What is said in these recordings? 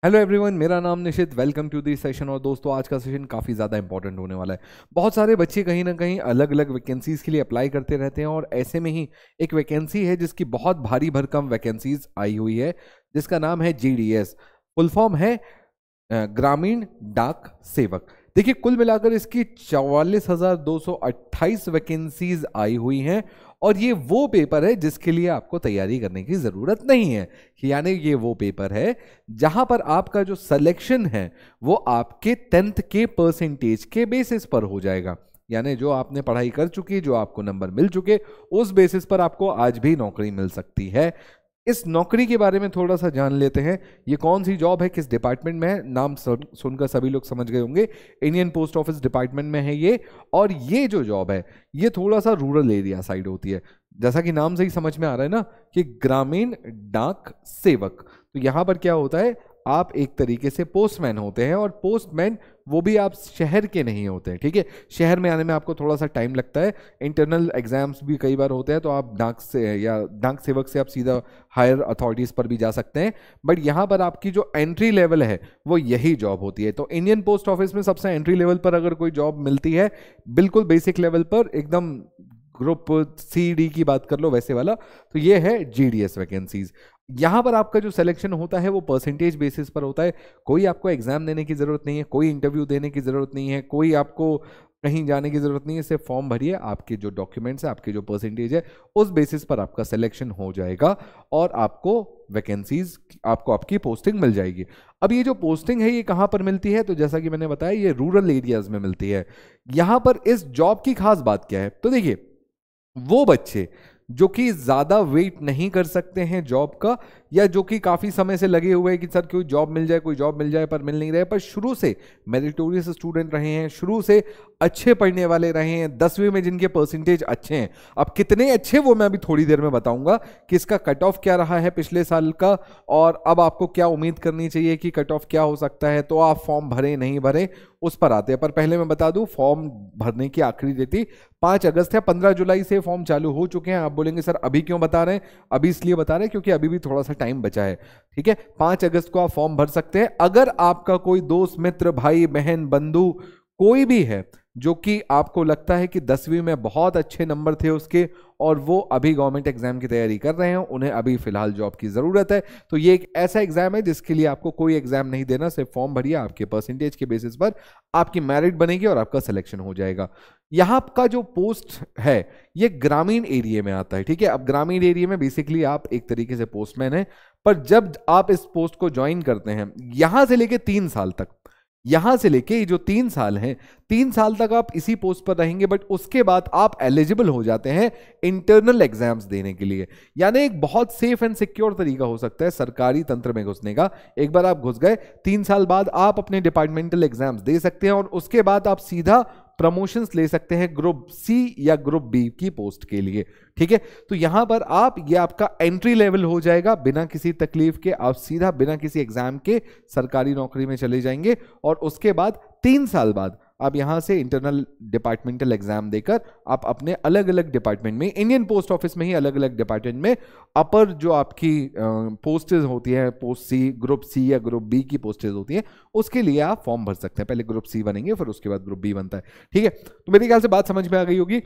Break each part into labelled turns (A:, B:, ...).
A: Hello everyone, मेरा नाम Nishit. Welcome to this session. और दोस्तों, आज का सेशन काफ़ी ज़्यादा इंपॉर्टेंट होने वाला है। बहुत सारे बच्चे कहीं ना कहीं अलग अलग वैकेंसीज़ के लिए अप्लाई करते रहते हैं और ऐसे में ही एक वैकेंसी है जिसकी बहुत भारी भरकम वैकेंसीज आई हुई है, जिसका नाम है जीडीएस। फुल फॉर्म है ग्रामीण डाक सेवक। देखिए, कुल मिलाकर इसकी 44,228 वैकेंसीज आई हुई हैं और ये वो पेपर है जिसके लिए आपको तैयारी करने की ज़रूरत नहीं है। यानी ये वो पेपर है जहां पर आपका जो सिलेक्शन है वो आपके 10th के परसेंटेज के बेसिस पर हो जाएगा। यानी जो आपने पढ़ाई कर चुकी, जो आपको नंबर मिल चुके, उस बेसिस पर आपको आज भी नौकरी मिल सकती है। इस नौकरी के बारे में थोड़ा सा जान लेते हैं। ये कौन सी जॉब है, किस डिपार्टमेंट में है। नाम सुनकर सभी लोग समझ गए होंगे, इंडियन पोस्ट ऑफिस डिपार्टमेंट में है ये। और ये जो जॉब है ये थोड़ा सा रूरल एरिया साइड होती है। जैसा कि नाम से ही समझ में आ रहा है ना कि ग्रामीण डाक सेवक। तो यहाँ पर क्या होता है, आप एक तरीके से पोस्टमैन होते हैं और पोस्टमैन वो भी आप शहर के नहीं होते हैं। ठीक है, शहर में आने में आपको थोड़ा सा टाइम लगता है, इंटरनल एग्जाम्स भी कई बार होते हैं, तो आप डाक से या डाक सेवक से आप सीधा हायर अथॉरिटीज़ पर भी जा सकते हैं। बट यहाँ पर आपकी जो एंट्री लेवल है वो यही जॉब होती है। तो इंडियन पोस्ट ऑफिस में सबसे एंट्री लेवल पर अगर कोई जॉब मिलती है, बिल्कुल बेसिक लेवल पर, एकदम ग्रुप सी डी की बात कर लो वैसे वाला, तो ये है जीडीएस वैकेंसीज। यहां पर आपका जो सिलेक्शन होता है वो परसेंटेज बेसिस पर होता है। कोई आपको एग्जाम देने की जरूरत नहीं है, कोई इंटरव्यू देने की जरूरत नहीं है, कोई आपको कहीं जाने की जरूरत नहीं है। सिर्फ फॉर्म भरिए, आपके जो डॉक्यूमेंट्स है, आपके जो परसेंटेज है, उस बेसिस पर आपका सिलेक्शन हो जाएगा और आपको वैकेंसीज, आपको आपकी पोस्टिंग मिल जाएगी। अब ये जो पोस्टिंग है ये कहां पर मिलती है, तो जैसा कि मैंने बताया ये रूरल एरियाज में मिलती है। यहां पर इस जॉब की खास बात क्या है, तो देखिए, वो बच्चे जो कि ज्यादा वेट नहीं कर सकते हैं जॉब का, या जो कि काफी समय से लगे हुए हैं कि सर कोई जॉब मिल जाए, कोई जॉब मिल जाए, पर मिल नहीं रहे, पर शुरू से मेरिटोरियस स्टूडेंट रहे हैं, शुरू से अच्छे पढ़ने वाले रहे हैं, 10वीं में जिनके परसेंटेज अच्छे हैं। अब कितने अच्छे वो मैं अभी थोड़ी देर में बताऊंगा कि इसका कट ऑफ क्या रहा है पिछले साल का, और अब आपको क्या उम्मीद करनी चाहिए कि कट ऑफ क्या हो सकता है। तो आप फॉर्म भरें नहीं भरें उस पर आते हैं, पर पहले मैं बता दूं फॉर्म भरने की आखिरी तिथि 5 अगस्त है। 15 जुलाई से फॉर्म चालू हो चुके हैं। आप बोलेंगे सर अभी क्यों बता रहे हैं, अभी इसलिए बता रहे हैं क्योंकि अभी भी थोड़ा सा टाइम बचा है। ठीक है, 5 अगस्त को आप फॉर्म भर सकते हैं। अगर आपका कोई दोस्त, मित्र, भाई, बहन, बंधु कोई भी है जो कि आपको लगता है कि 10वीं में बहुत अच्छे नंबर थे उसके और वो अभी गवर्नमेंट एग्जाम की तैयारी कर रहे हैं, उन्हें अभी फिलहाल जॉब की जरूरत है, तो ये एक ऐसा एग्जाम है जिसके लिए आपको कोई एग्जाम नहीं देना, सिर्फ फॉर्म भरिए, आपके परसेंटेज के बेसिस पर आपकी मेरिट बनेगी और आपका सिलेक्शन हो जाएगा। यहाँ का जो पोस्ट है ये ग्रामीण एरिया में आता है। ठीक है, अब ग्रामीण एरिया में बेसिकली आप एक तरीके से पोस्टमैन है, पर जब आप इस पोस्ट को ज्वाइन करते हैं, यहां से लेके 3 साल तक, यहां से लेके जो 3 साल हैं, 3 साल तक आप इसी पोस्ट पर रहेंगे। बट उसके बाद आप एलिजिबल हो जाते हैं इंटरनल एग्जाम्स देने के लिए। यानी एक बहुत सेफ एंड सिक्योर तरीका हो सकता है सरकारी तंत्र में घुसने का। एक बार आप घुस गए, 3 साल बाद आप अपने डिपार्टमेंटल एग्जाम्स दे सकते हैं और उसके बाद आप सीधा प्रमोशंस ले सकते हैं ग्रुप सी या ग्रुप बी की पोस्ट के लिए। ठीक है, तो यहां पर आप, ये आपका एंट्री लेवल हो जाएगा, बिना किसी तकलीफ के आप सीधा बिना किसी एग्जाम के सरकारी नौकरी में चले जाएंगे। और उसके बाद 3 साल बाद आप यहां से इंटरनल डिपार्टमेंटल एग्जाम देकर आप अपने अलग अलग डिपार्टमेंट में, इंडियन पोस्ट ऑफिस में ही अलग अलग डिपार्टमेंट में अपर जो आपकी पोस्टेज होती है, पोस्ट सी, ग्रुप सी या ग्रुप बी की पोस्टेज होती है, उसके लिए आप फॉर्म भर सकते हैं। पहले ग्रुप सी बनेंगे, फिर उसके बाद ग्रुप बी बनता है। ठीक है, तो मेरे ख्याल से बात समझ में आ गई होगी।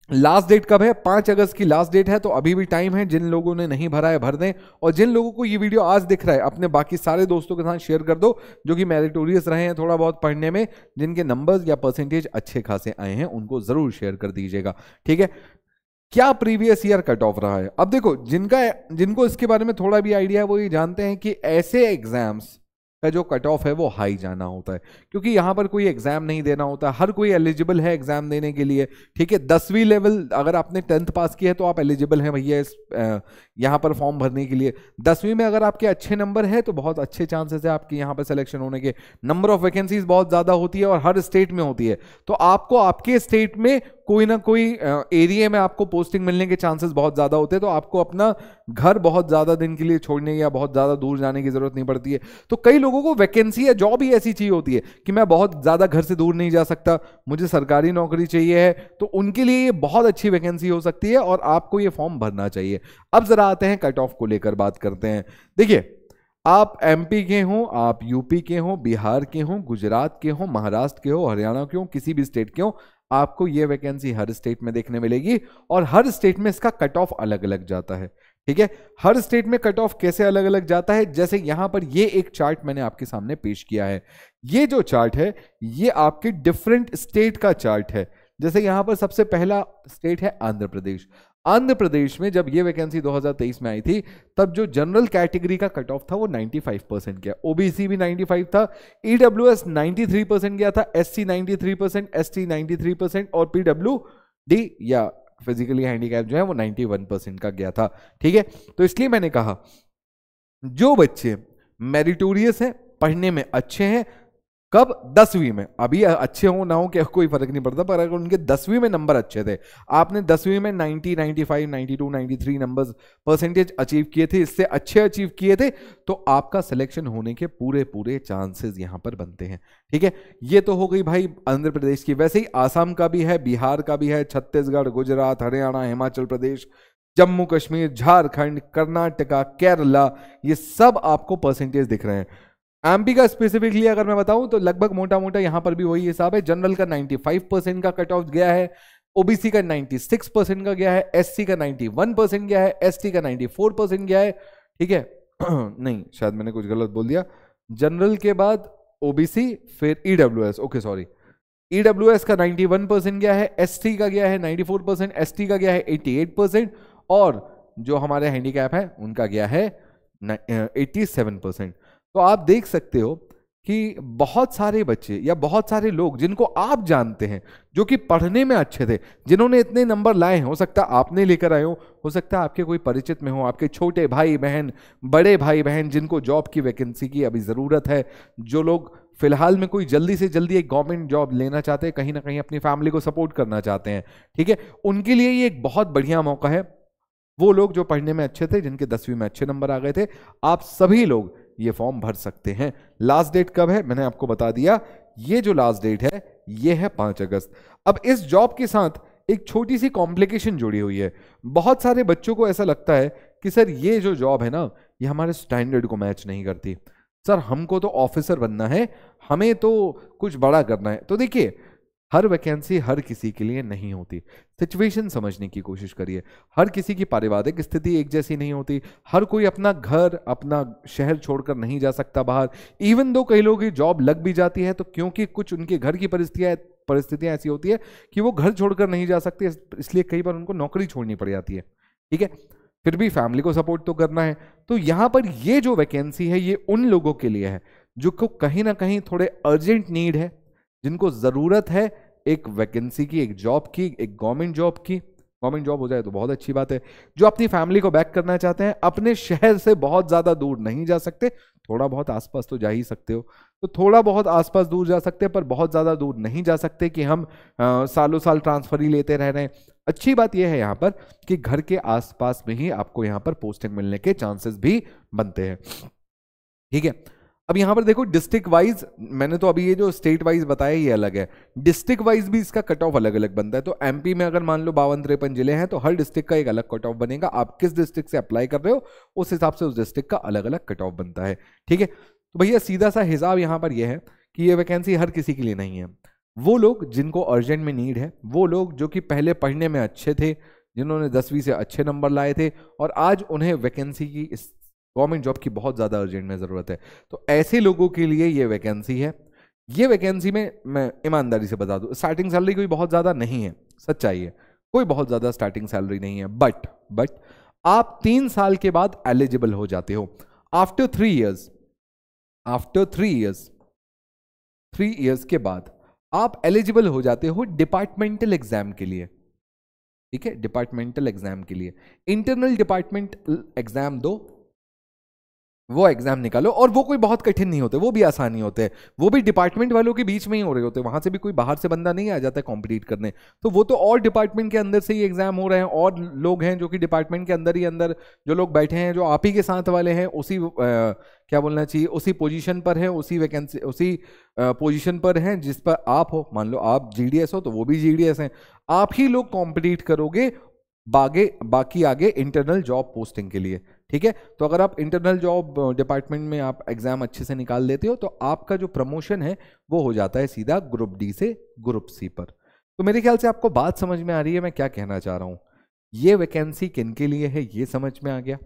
A: लास्ट डेट कब है, 5 अगस्त की लास्ट डेट है, तो अभी भी टाइम है। जिन लोगों ने नहीं भरा है भर दें, और जिन लोगों को ये वीडियो आज दिख रहा है अपने बाकी सारे दोस्तों के साथ शेयर कर दो जो कि मेरिटोरियस रहे हैं थोड़ा बहुत पढ़ने में, जिनके नंबर्स या परसेंटेज अच्छे खासे आए हैं, उनको जरूर शेयर कर दीजिएगा। ठीक है, क्या प्रीवियस ईयर कट ऑफ रहा है। अब देखो, जिनको इसके बारे में थोड़ा भी आइडिया है वो ये जानते हैं कि ऐसे एग्जाम्स का जो कट ऑफ है वो हाई जाना होता है, क्योंकि यहां पर कोई एग्जाम नहीं देना होता, हर कोई एलिजिबल है एग्जाम देने के लिए। ठीक है, 10वीं लेवल अगर आपने 10th पास किया है तो आप एलिजिबल हैं भैया इस यहां पर फॉर्म भरने के लिए। 10वीं में अगर आपके अच्छे नंबर है तो बहुत अच्छे चांसेस है आपके यहां पर सिलेक्शन होने के। नंबर ऑफ वैकेंसीज बहुत ज्यादा होती है और हर स्टेट में होती है, तो आपको आपके स्टेट में कोई ना कोई एरिया में आपको पोस्टिंग मिलने के चांसेस बहुत ज्यादा होते हैं। तो आपको अपना घर बहुत ज्यादा दिन के लिए छोड़ने या बहुत ज्यादा दूर जाने की जरूरत नहीं पड़ती है। तो कई लोगों को वैकेंसी या जॉब ही ऐसी चीज होती है कि मैं बहुत ज्यादा घर से दूर नहीं जा सकता, मुझे सरकारी नौकरी चाहिए है, तो उनके लिए ये बहुत अच्छी वैकेंसी हो सकती है और आपको ये फॉर्म भरना चाहिए। अब जरा आते हैं कट ऑफ को लेकर बात करते हैं। देखिए, आप एमपी के हों, आप यूपी के हों, बिहार के हों, गुजरात के हों, महाराष्ट्र के हों, हरियाणा के हों, किसी भी स्टेट के हों, आपको ये वैकेंसी हर स्टेट में देखने मिलेगी और हर स्टेट में इसका कट ऑफ अलग अलग जाता है। ठीक है, हर स्टेट में कट ऑफ कैसे अलग अलग जाता है, जैसे यहां पर ये एक चार्ट मैंने आपके सामने पेश किया है। ये जो चार्ट है ये आपके डिफरेंट स्टेट का चार्ट है। जैसे यहां पर सबसे पहला स्टेट है आंध्र प्रदेश। आंध्र प्रदेश में जब ये वैकेंसी 2023 में आई थी तब जो जनरल कैटेगरी का कट ऑफ था वो 95% गया, ओबीसी भी 95 था, ईडब्ल्यूएस 93% गया था, एससी 93%, एसटी 93% और पीडब्ल्यूडी या फिजिकली हैंडीकैप जो है वो 91% का गया था। ठीक है, तो इसलिए मैंने कहा जो बच्चे मेरिटोरियस हैं, पढ़ने में अच्छे हैं, कब 10वीं में, अभी अच्छे हो ना हो क्या कोई फर्क नहीं पड़ता, पर अगर उनके 10वीं में नंबर अच्छे थे, आपने 10वीं में 90, 95, 92, 93 नंबर्स परसेंटेज अचीव किए थे, इससे अच्छे अचीव किए थे, तो आपका सिलेक्शन होने के पूरे पूरे चांसेस यहां पर बनते हैं। ठीक है, ये तो हो गई भाई आंध्र प्रदेश की। वैसे ही आसाम का भी है, बिहार का भी है, छत्तीसगढ़, गुजरात, हरियाणा, हिमाचल प्रदेश, जम्मू कश्मीर, झारखंड, कर्नाटका, केरला, ये सब आपको परसेंटेज दिख रहे हैं। एमपी का स्पेसिफिकली अगर मैं बताऊं तो लगभग मोटा मोटा यहां पर भी वही हिसाब है। जनरल का 95% का कट ऑफ गया है, ओबीसी का 96% का गया है, एससी का 91% गया है, एसटी का 94% गया है। ठीक है नहीं, शायद मैंने कुछ गलत बोल दिया, जनरल के बाद ओबीसी फिर ईडब्ल्यूएस, ओके सॉरी, ईडब्ल्यूएस का 91% गया है, एसटी का गया है 94%, एसटी का गया है 88% और जो हमारे हैंडीकैप है उनका गया है 87%। तो आप देख सकते हो कि बहुत सारे बच्चे या बहुत सारे लोग जिनको आप जानते हैं जो कि पढ़ने में अच्छे थे, जिन्होंने इतने नंबर लाए हैं, हो सकता है आपने लेकर आए हो सकता है आपके कोई परिचित में हो, आपके छोटे भाई बहन, बड़े भाई बहन जिनको जॉब की वैकेंसी की अभी ज़रूरत है, जो लोग फिलहाल में कोई जल्दी से जल्दी एक गवर्नमेंट जॉब लेना चाहते हैं, कहीं ना कहीं अपनी फैमिली को सपोर्ट करना चाहते हैं। ठीक है, उनके लिए ये एक बहुत बढ़िया मौका है। वो लोग जो पढ़ने में अच्छे थे, जिनके 10वीं में अच्छे नंबर आ गए थे, आप सभी लोग ये फॉर्म भर सकते हैं। लास्ट डेट कब है मैंने आपको बता दिया, ये जो लास्ट डेट है ये है 5 अगस्त। अब इस जॉब के साथ एक छोटी सी कॉम्प्लिकेशन जुड़ी हुई है। बहुत सारे बच्चों को ऐसा लगता है कि सर ये जो जॉब है ना ये हमारे स्टैंडर्ड को मैच नहीं करती, सर हमको तो ऑफिसर बनना है, हमें तो कुछ बड़ा करना है। तो देखिए, हर वैकेंसी हर किसी के लिए नहीं होती, सिचुएशन समझने की कोशिश करिए। हर किसी की पारिवारिक स्थिति एक जैसी नहीं होती, हर कोई अपना घर अपना शहर छोड़कर नहीं जा सकता बाहर। इवन दो कई लोगों की जॉब लग भी जाती है तो क्योंकि कुछ उनके घर की परिस्थितियां ऐसी होती है कि वो घर छोड़कर नहीं जा सकते, इसलिए कई बार उनको नौकरी छोड़नी पड़ जाती है। ठीक है, फिर भी फैमिली को सपोर्ट तो करना है। तो यहां पर ये जो वैकेंसी है ये उन लोगों के लिए है जो को कहीं ना कहीं थोड़े अर्जेंट नीड है, जिनको जरूरत है एक वैकेंसी की, एक जॉब की, एक गवर्नमेंट जॉब की। गवर्नमेंट जॉब हो जाए तो बहुत अच्छी बात है। जो अपनी फैमिली को बैक करना चाहते हैं, अपने शहर से बहुत ज्यादा दूर नहीं जा सकते, थोड़ा बहुत आसपास तो जा ही सकते हो, तो थोड़ा बहुत आसपास दूर जा सकते हैं, पर बहुत ज्यादा दूर नहीं जा सकते कि हम सालों साल ट्रांसफर ही लेते रह रहे हैं। अच्छी बात यह है यहाँ पर कि घर के आसपास में ही आपको यहाँ पर पोस्टिंग मिलने के चांसेस भी बनते हैं। ठीक है, अब यहां पर देखो डिस्ट्रिक्ट वाइज, मैंने तो अभी ये जो स्टेट वाइज बताया ये अलग है, डिस्ट्रिक्ट वाइज भी इसका कट ऑफ अलग अलग बनता है। तो एमपी में अगर मान लो 52-53 जिले हैं तो हर डिस्ट्रिक्ट का एक अलग कट ऑफ बनेगा। आप किस डिस्ट्रिक्ट से अप्लाई कर रहे हो उस हिसाब से उस डिस्ट्रिक्ट का अलग अलग कट ऑफ बनता है। ठीक है, तो भैया सीधा सा हिसाब यहां पर यह है कि ये वैकेंसी हर किसी के लिए नहीं है। वो लोग जिनको अर्जेंट में नीड है, वो लोग जो कि पहले पढ़ने में अच्छे थे, जिन्होंने 10वीं से अच्छे नंबर लाए थे और आज उन्हें वैकेंसी की, गवर्नमेंट जॉब की बहुत ज़्यादा अर्जेंट में ज़रूरत है, तो ऐसे लोगों के लिए ये वैकेंसी है। ये वैकेंसी में मैं ईमानदारी से बता दूं, स्टार्टिंग सैलरी कोई बहुत ज़्यादा नहीं है, सच्चाई है, कोई बहुत ज़्यादा स्टार्टिंग सैलरी नहीं है। बट आप 3 साल के बाद एलिजिबल हो जाते हो। आफ्टर 3 इयर्स के बाद आप एलिजिबल हो जाते हो डिपार्टमेंटल एग्जाम के लिए। ठीक है, डिपार्टमेंटल एग्जाम के लिए इंटरनल डिपार्टमेंटल एग्जाम दो, वो एग्जाम निकालो, और वो कोई बहुत कठिन नहीं होते, वो भी आसानी होते हैं, वो भी डिपार्टमेंट वालों के बीच में ही हो रहे होते हैं, वहां से भी कोई बाहर से बंदा नहीं आ जाता है कॉम्पिटिट करने। तो वो तो और डिपार्टमेंट के अंदर से ही एग्जाम हो रहे हैं, और लोग हैं जो कि डिपार्टमेंट के अंदर ही अंदर जो लोग बैठे हैं, जो आप ही के साथ वाले हैं, उसी क्या बोलना चाहिए, उसी पोजीशन पर है, उसी वैकेंसी, उसी पोजीशन पर हैं जिस पर आप हो। मान लो आप जीडीएस हो तो वो भी जीडीएस हैं, आप ही लोग कॉम्पिटिट करोगे बाकी आगे इंटरनल जॉब पोस्टिंग के लिए। ठीक है, तो अगर आप इंटरनल जॉब डिपार्टमेंट में आप एग्जाम अच्छे से निकाल लेते हो तो आपका जो प्रमोशन है वो हो जाता है सीधा ग्रुप डी से ग्रुप सी पर। तो मेरे ख्याल से आपको बात समझ में आ रही है मैं क्या कहना चाह रहा हूं। ये वैकेंसी किन के लिए है ये समझ में आ गया,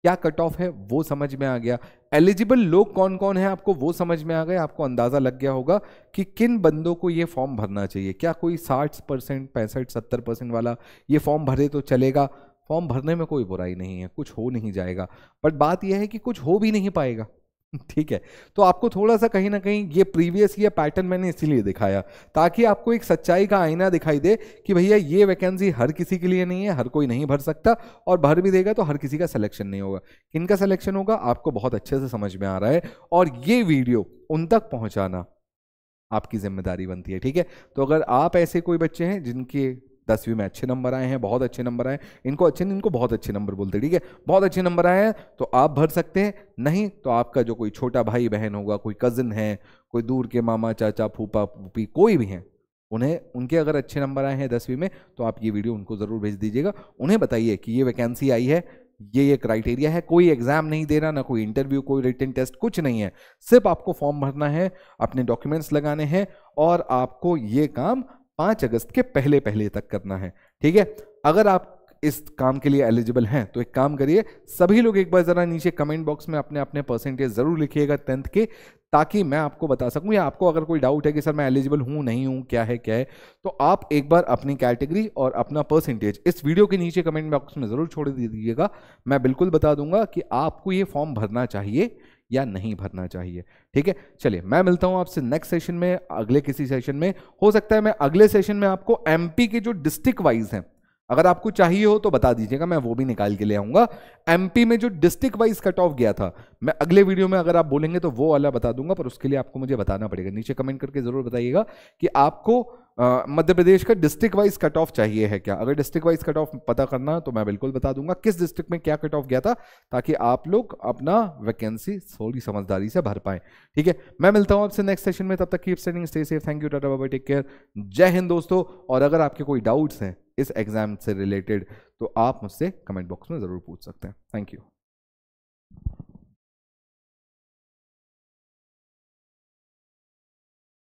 A: क्या कट ऑफ है वो समझ में आ गया, एलिजिबल लोग कौन कौन है आपको वो समझ में आ गया, आपको अंदाजा लग गया होगा कि किन बंदों को ये फॉर्म भरना चाहिए। क्या कोई 60%, 65, 70% वाला ये फॉर्म भरे तो चलेगा? फॉर्म भरने में कोई बुराई नहीं है, कुछ हो नहीं जाएगा, बट बात यह है कि कुछ हो भी नहीं पाएगा। ठीक है, तो आपको थोड़ा सा कहीं ना कहीं ये प्रीवियस ईयर पैटर्न मैंने इसीलिए दिखाया ताकि आपको एक सच्चाई का आईना दिखाई दे कि भैया ये वैकेंसी हर किसी के लिए नहीं है, हर कोई नहीं भर सकता, और भर भी देगा तो हर किसी का सिलेक्शन नहीं होगा। किनका सिलेक्शन होगा आपको बहुत अच्छे से समझ में आ रहा है, और ये वीडियो उन तक पहुंचाना आपकी जिम्मेदारी बनती है। ठीक है, तो अगर आप ऐसे कोई बच्चे हैं जिनके 10वीं में अच्छे नंबर आए हैं, बहुत अच्छे नंबर आए, इनको अच्छे नहीं, इनको बहुत अच्छे नंबर बोलते हैं, ठीक है, बहुत अच्छे नंबर आए हैं तो आप भर सकते हैं। नहीं तो आपका जो कोई छोटा भाई बहन होगा, कोई कजिन है, कोई दूर के मामा चाचा फूफा फूफी कोई भी हैं, उनके अगर अच्छे नंबर आए हैं 10वीं में तो आप ये वीडियो उनको ज़रूर भेज दीजिएगा। उन्हें बताइए कि ये वैकेंसी आई है, ये क्राइटेरिया है, कोई एग्जाम नहीं देना, ना कोई इंटरव्यू, कोई रिटन टेस्ट, कुछ नहीं है, सिर्फ आपको फॉर्म भरना है, अपने डॉक्यूमेंट्स लगाने हैं, और आपको ये काम 5 अगस्त के पहले तक करना है। ठीक है, अगर आप इस काम के लिए एलिजिबल हैं तो एक काम करिए, सभी लोग एक बार जरा नीचे कमेंट बॉक्स में अपने अपने परसेंटेज जरूर लिखिएगा 10th के, ताकि मैं आपको बता सकूं, या आपको अगर कोई डाउट है कि सर मैं एलिजिबल हूं नहीं हूं क्या है, तो आप एक बार अपनी कैटेगरी और अपना परसेंटेज इस वीडियो के नीचे कमेंट बॉक्स में जरूर छोड़ दीजिएगा। मैं बिल्कुल बता दूंगा कि आपको ये फॉर्म भरना चाहिए या नहीं भरना चाहिए। ठीक है, चलिए मैं मिलता हूं आपसे नेक्स्ट सेशन में, अगले किसी सेशन में। हो सकता है मैं अगले सेशन में आपको एमपी के जो डिस्ट्रिक्ट वाइज हैं, अगर आपको चाहिए हो तो बता दीजिएगा, मैं वो भी निकाल के ले आऊंगा। एमपी में जो डिस्ट्रिक्ट वाइज कट ऑफ गया था, मैं अगले वीडियो में अगर आप बोलेंगे तो वो वाला बता दूंगा, पर उसके लिए आपको मुझे बताना पड़ेगा। नीचे कमेंट करके जरूर बताइएगा कि आपको मध्य प्रदेश का डिस्ट्रिक्ट वाइज कट ऑफ चाहिए है क्या। अगर डिस्ट्रिक्ट वाइज कट ऑफ पता करना तो मैं बिल्कुल बता दूंगा किस डिस्ट्रिक्ट में क्या कट ऑफ गया था, ताकि आप लोग अपना वैकेंसी थोड़ी समझदारी से भर पाए। ठीक है, मैं मिलता हूं आपसे नेक्स्ट सेशन में, तब तक keep studying, stay safe, thank you, tata bye bye, take care, जय हिंद दोस्तों। और अगर आपके कोई डाउट्स हैं इस एग्जाम से रिलेटेड तो आप मुझसे कमेंट बॉक्स में जरूर पूछ सकते हैं। Thank you.